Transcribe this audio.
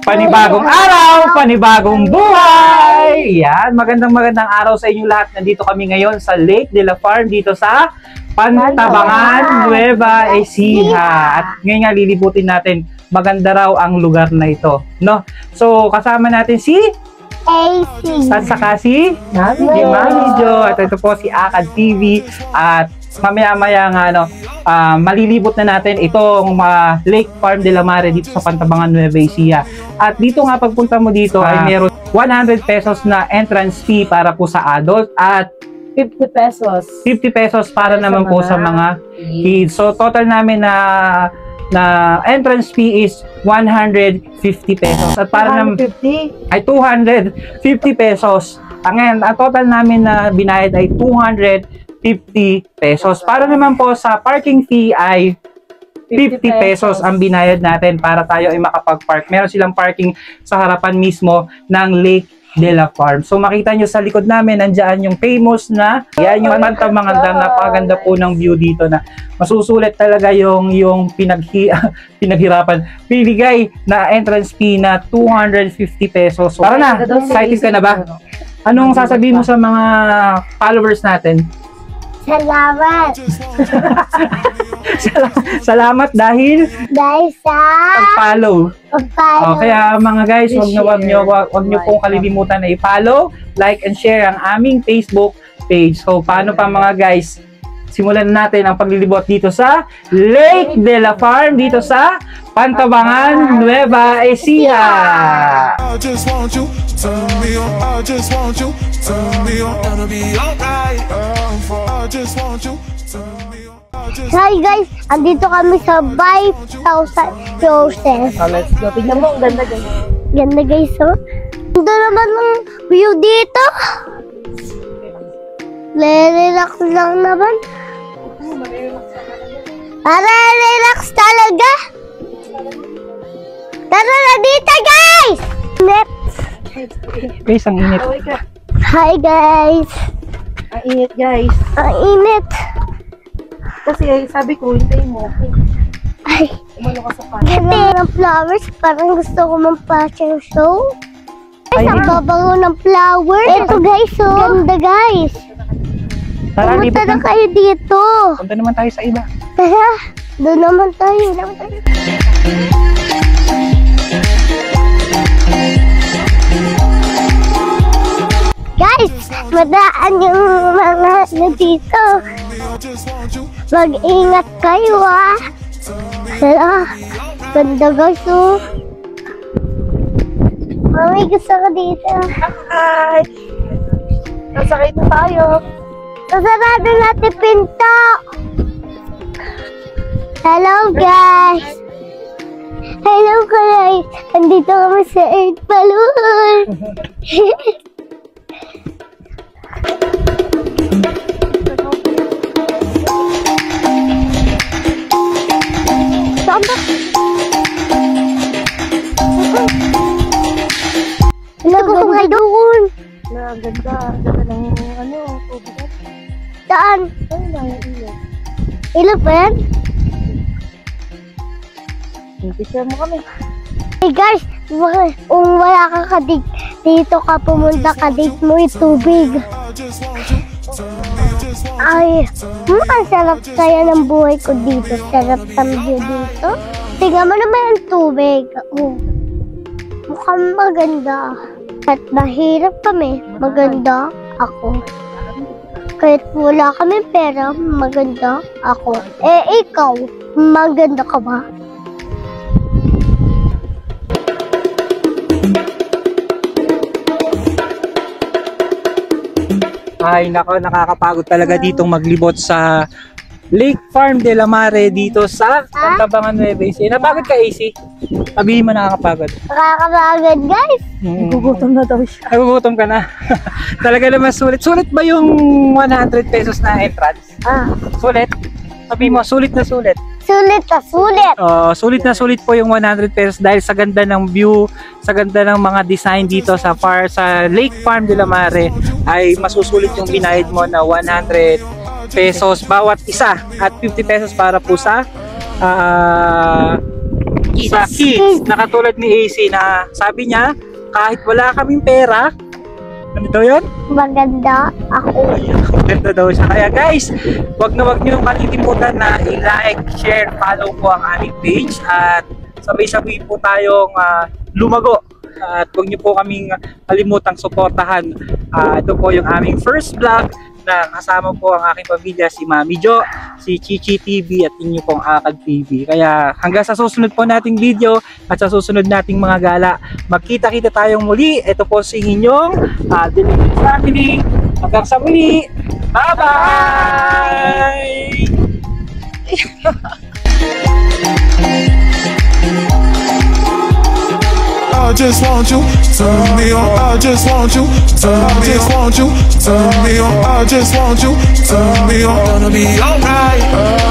Panibagong araw, panibagong buhay! Yan, magandang araw sa inyong lahat. Nandito kami ngayon sa Lake de la Farm dito sa Pantabangan, Nueva Ecija. At ngayon nga lilibutin natin, maganda raw ang lugar na ito, no? So kasama natin si AC at saka si Mami Jo. At ito po si Akad TV. At mamaya-maya nga malilibot na natin itong Lake Farm de la Mare dito sa Pantabangan, Nueva Ecija. At dito nga pagpunta mo dito ay meron 100 pesos na entrance fee para po sa adult at 50 pesos. 50 pesos para naman po sa mga kids. So total namin na entrance fee is 150 pesos. At para naman ay 250 pesos. Ang total namin na binayad ay 250 pesos. Para naman po sa parking fee ay 50 pesos ang binayad natin para tayo ay makapag-park. Meron silang parking sa harapan mismo ng Lake de la Farm. So makita nyo sa likod namin, nandiyan yung famous na, yan yung Pantabangan Dam. Napakaganda po ng view dito na masusulit talaga yung pinaghirapan. Binigay na entrance fee na 250 pesos. So, tara na, excited ka na ba? Anong sasabihin mo sa mga followers natin? Salamat! Salamat dahil sa pag-follow. Kaya mga guys, wag nyo pong kalilimutan na i-follow, like and share ang aming Facebook page. So paano pa mga guys? Simulan natin ang paglilibot dito sa Lake de la Farm dito sa Pantabangan, Nueva Ecija. Hi guys, andito kami sa 5,000 roses. Let's go. Tingnan mo, ang ganda guys. Ganda guys, oh. Ganda naman ng view dito. Relax lang naman. Para relax talaga. Tara na dito guys! Guys, ang init. Hi guys! Ang init guys. Ang init. Kasi sabi ko, hintayin mo. Ay, umano ka sa pan. ganda ng flowers. Parang gusto ko mag-fashion show. Ay, ang babango ng flowers. Ito guys, oh. Ganda guys. Tara, Pumunta na kayo dito. Punta naman tayo sa iba. Tara, doon naman tayo. Guys, madaan yung mga dito. Mag-ingat kayo ah. Hala, ganda guys oh. Mami, gusto ko dito. Hi! Nasakay na tayo. Sasarado natin pinto. Hello guys. Hello guys. Andito kami sa Earth Balloon. Samba. Hello, gusto kayo doon. Ganda. Ganda ng tubig. Saan? Ay, naiiyak. Ilan pa yan? Picture mo kami. Hey guys, kung wala kang kadig, dito ka pumunta, kadig mo yung tubig. Ay, ang sarap kaya ng buhay ko dito. Sarap ng view dito. Tingnan mo naman ang tubig. Mukhang maganda. At mahirap kami, maganda ako. Kahit wala kami pera, maganda ako. Eh, ikaw, maganda ka ba? Ay, nako, nakakapagod talaga ditong maglibot sa Lake Farm de la Mare dito sa Pantabangan, Nueva Ecija. Napagod ka, AC? Sabihin mo nakakapagod. Nakakapagod, guys. Gugutom na daw siya. Ay, gugutom ka na. Talaga naman sulit. Sulit ba yung 100 pesos na entrance? Sulit? Sabihin mo, sulit na sulit. Sulit na sulit. Sulit na sulit po yung 100 pesos dahil sa ganda ng view, sa ganda ng mga design dito sa Lake Farm de la Mare. ay masusulit yung binayad mo na 100 pesos bawat isa at 50 pesos para po sa kids na katulad ni AC na sabi niya kahit wala kaming pera, ano daw yun? Maganda ako. Maganda daw siya. Kaya guys, wag niyo kalilimutan na i-like, share, follow po ang aming page at sabay-sabay po tayong lumago. At huwag niyo po kaming kalimutang suportahan. Ito po yung aming first vlog na kasama po ang aking pamilya, si Mami Jo, si Chichi TV at inyo pong Akag TV. Kaya hanggang sa susunod po nating video at sa susunod nating mga gala, magkita-kita tayong muli. Ito po si inyong Delivery Family. Hanggang sa muli. Bye-bye! I just want you, turn me on. I just want you, turn me on. I just want you, turn me on. I just want you, turn me on. Gonna be alright.